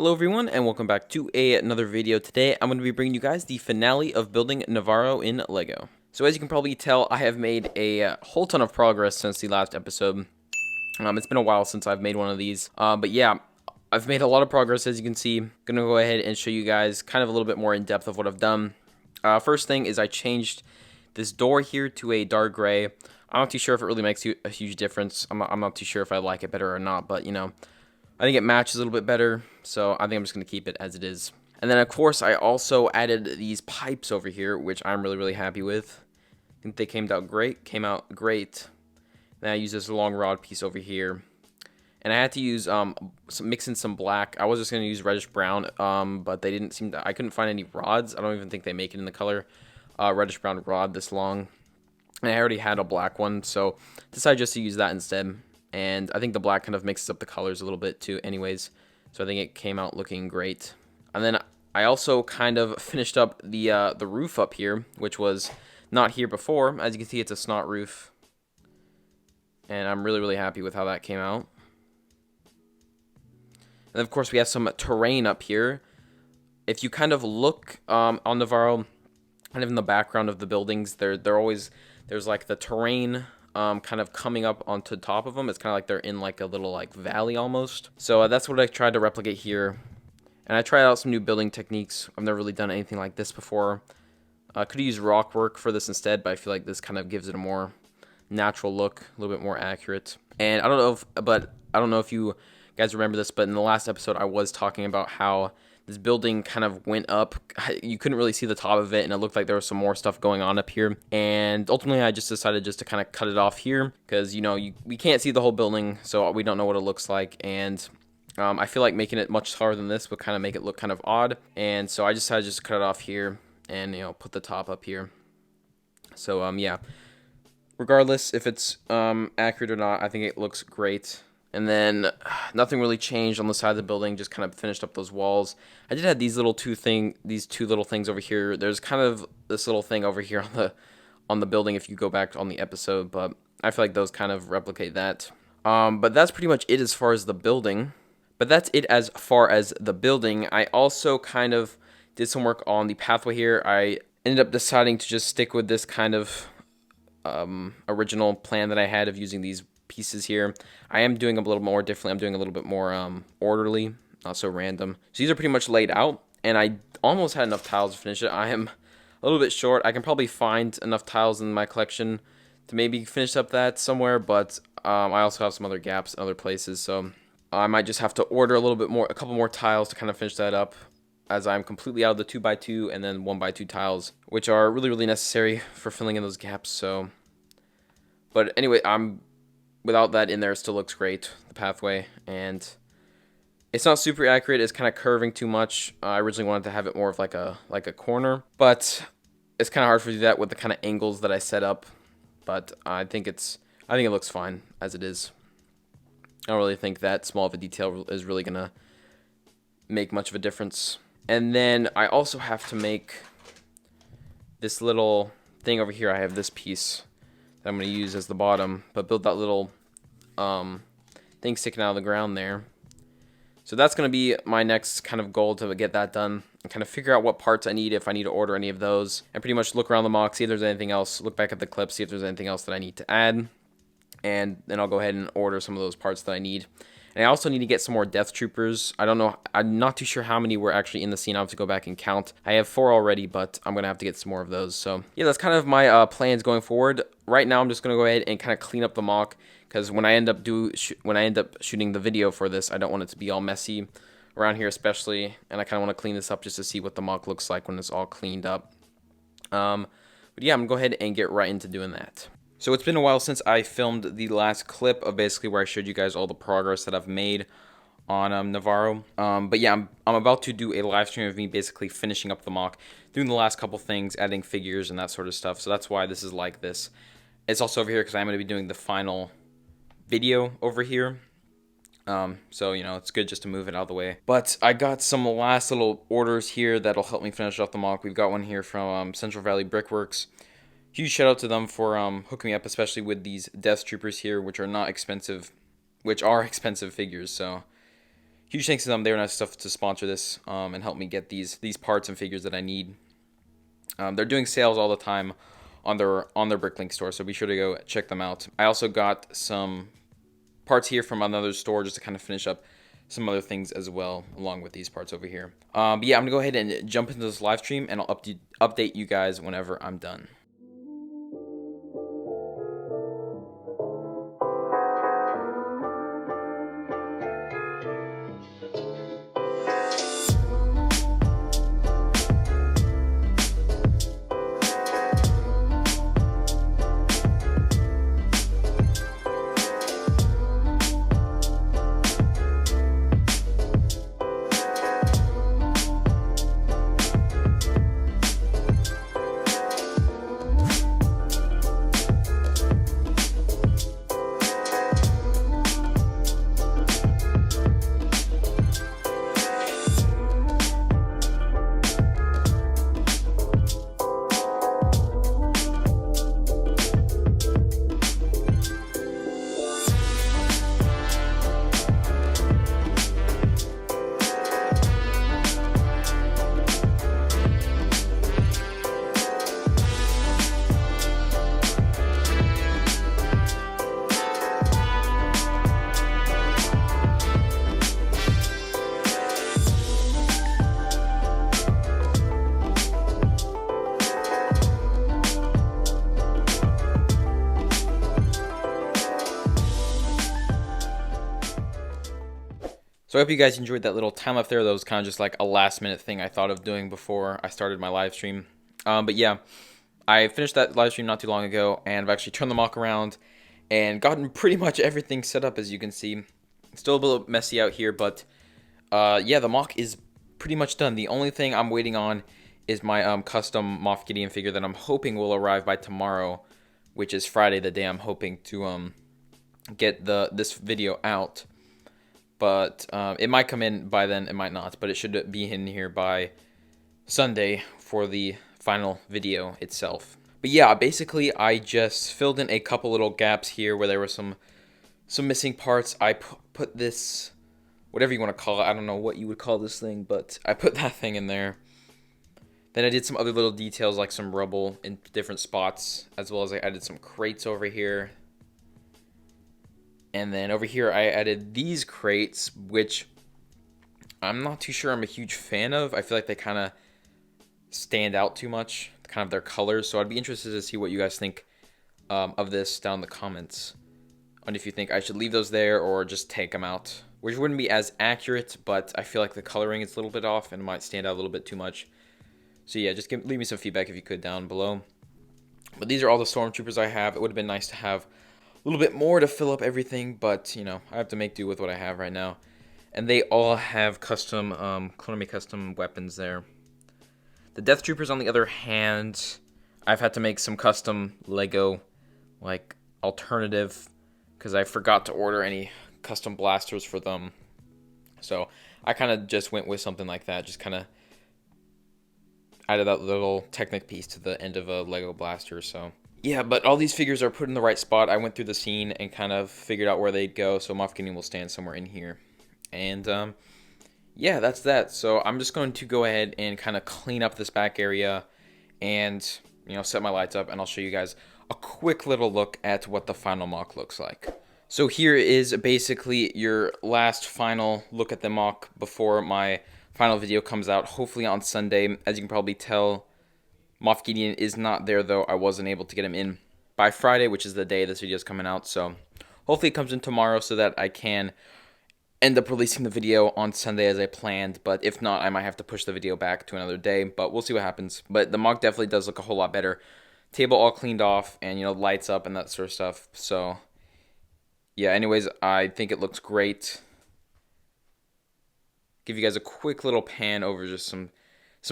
Hello everyone and welcome back to another video. Today I'm going to be bringing you guys the finale of Building Nevarro in LEGO. So as you can probably tell, I have made a whole ton of progress since the last episode. It's been a while since I've made one of these, but yeah, I've made a lot of progress as you can see. I'm going to go ahead and show you guys kind of a little bit more in depth of what I've done. First thing is I changed this door here to a dark gray. I'm not too sure if it really makes a huge difference. I'm not too sure if I like it better or not, but you know, I think it matches a little bit better, so I think I'm just going to keep it as it is. And then, of course, I also added these pipes over here, which I'm really happy with. I think they came out great. Then I used this long rod piece over here. And I had to use, mix in some black. I was just going to use reddish brown, but they didn't seem to, I couldn't find any rods. I don't even think they make it in the color reddish brown rod this long. And I already had a black one, so decided just to use that instead. And I think the black kind of mixes up the colors a little bit too anyways. So I think it came out looking great. And then I also kind of finished up the roof up here, which was not here before. As you can see, it's a snot roof. And I'm really happy with how that came out. And of course, we have some terrain up here. If you kind of look on Nevarro, kind of in the background of the buildings, there's like the terrain kind of coming up onto top of them. It's kind of like they're in like a little like valley almost. So that's what I tried to replicate here. And I tried out some new building techniques. I've never really done anything like this before. I could use rock work for this instead, but I feel like this kind of gives it a more natural look, a little bit more accurate. And I don't know if you guys remember this, but in the last episode I was talking about how this building kind of went up. You couldn't really see the top of it, and it looked like there was some more stuff going on up here. And ultimately, I just decided just to kind of cut it off here because, you know, we can't see the whole building, so we don't know what it looks like. And I feel like making it much taller than this would kind of make it look kind of odd. And so I decided just to cut it off here and, you know, put the top up here. So, yeah. Regardless if it's accurate or not, I think it looks great. And then nothing really changed on the side of the building, just kind of finished up those walls. I did have these two little things over here. There's kind of this little thing over here on the building if you go back on the episode, but I feel like those kind of replicate that. But that's pretty much it as far as the building. I also kind of did some work on the pathway here. I ended up deciding to just stick with this kind of original plan that I had of using these pieces here. I am doing a little more differently. I'm doing a little bit more orderly, not so random. So these are pretty much laid out, and I almost had enough tiles to finish it. I am a little bit short. I can probably find enough tiles in my collection to maybe finish up that somewhere, but I also have some other gaps in other places, so I might just have to order a couple more tiles to kind of finish that up, as I'm completely out of the 2x2 and then 1x2 tiles, which are really necessary for filling in those gaps. So, but anyway, without that in there, it still looks great, the pathway, and it's not super accurate. It's kind of curving too much. I originally wanted to have it more of like a corner, but it's kind of hard to do that with the kind of angles that I set up. But I think it looks fine as it is. I don't really think that small of a detail is really gonna make much of a difference. And then I also have to make this little thing over here. I have this piece that I'm going to use as the bottom, but build that little thing sticking out of the ground there. So that's going to be my next kind of goal, to get that done and kind of figure out what parts I need, if I need to order any of those, and pretty much look around the mock, see if there's anything else, look back at the clip, see if there's anything else that I need to add, and then I'll go ahead and order some of those parts that I need. And I also need to get some more Death Troopers. I don't know. I'm not too sure how many were actually in the scene. I'll have to go back and count. I have 4 already, but I'm going to have to get some more of those. So, yeah, that's kind of my plans going forward. Right now, I'm just going to go ahead and kind of clean up the mock, because when I end up shooting the video for this, I don't want it to be all messy around here especially. And I kind of want to clean this up just to see what the mock looks like when it's all cleaned up. But yeah, I'm going to go ahead and get right into doing that. So it's been a while since I filmed the last clip of basically where I showed you guys all the progress that I've made on Nevarro. But yeah, I'm about to do a live stream of me basically finishing up the mock, doing the last couple things, adding figures and that sort of stuff. So that's why this is like this. It's also over here because I'm going to be doing the final video over here. So, you know, it's good just to move it out of the way. But I got some last little orders here that'll help me finish off the mock. We've got one here from Central Valley Brickworks. Huge shout out to them for hooking me up, especially with these Death Troopers here, which are expensive figures. So huge thanks to them. They were nice enough to sponsor this and help me get these parts and figures that I need. They're doing sales all the time on their Bricklink store, so be sure to go check them out. I also got some parts here from another store just to kind of finish up some other things as well, along with these parts over here. But yeah, I'm gonna go ahead and jump into this live stream, and I'll update you guys whenever I'm done. So I hope you guys enjoyed that little time left there. That was kind of just like a last minute thing I thought of doing before I started my live stream. But yeah, I finished that live stream not too long ago, and I've actually turned the mock around and gotten pretty much everything set up, as you can see. Still a little messy out here, but yeah, the mock is pretty much done. The only thing I'm waiting on is my custom Moff Gideon figure that I'm hoping will arrive by tomorrow, which is Friday, the day I'm hoping to get this video out. But it might come in by then, it might not, but it should be in here by Sunday for the final video itself. But yeah, basically I just filled in a couple little gaps here where there were some missing parts. I put this, whatever you want to call it, I don't know what you would call this thing, but I put that thing in there. Then I did some other little details like some rubble in different spots, as well as I added some crates over here. And then over here, I added these crates, which I'm not too sure I'm a huge fan of. I feel like they kind of stand out too much, kind of their colors. So I'd be interested to see what you guys think of this down in the comments. And if you think I should leave those there or just take them out, which wouldn't be as accurate, but I feel like the coloring is a little bit off and it might stand out a little bit too much. So yeah, just leave me some feedback if you could down below. But these are all the stormtroopers I have. It would have been nice to have a little bit more to fill up everything, but you know, I have to make do with what I have right now. And they all have custom, Clone custom weapons there. The Death Troopers, on the other hand, I've had to make some custom Lego, like, alternative, because I forgot to order any custom blasters for them. So I kind of just went with something like that, just kind of added that little Technic piece to the end of a Lego blaster, so. Yeah, but all these figures are put in the right spot. I went through the scene and kind of figured out where they'd go, so Moff Gideon will stand somewhere in here. And, yeah, that's that. So I'm just going to go ahead and kind of clean up this back area and, you know, set my lights up, and I'll show you guys a quick little look at what the final mock looks like. So here is basically your last final look at the mock before my final video comes out, hopefully on Sunday. As you can probably tell, Moff Gideon is not there, though. I wasn't able to get him in by Friday, which is the day this video is coming out. So hopefully it comes in tomorrow so that I can end up releasing the video on Sunday as I planned. But if not, I might have to push the video back to another day. But we'll see what happens. But the mock definitely does look a whole lot better. Table all cleaned off and, you know, lights up and that sort of stuff. So yeah, anyways, I think it looks great. Give you guys a quick little pan over just some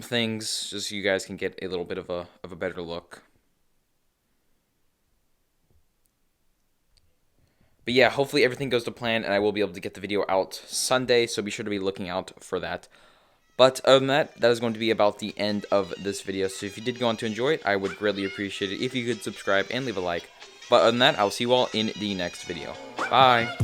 things, just so you guys can get a little bit of a better look. But yeah, hopefully everything goes to plan, and I will be able to get the video out Sunday, so be sure to be looking out for that. But other than that, that is going to be about the end of this video. So if you did go on to enjoy it, I would greatly appreciate it if you could subscribe and leave a like. But other than that, I'll see you all in the next video. Bye!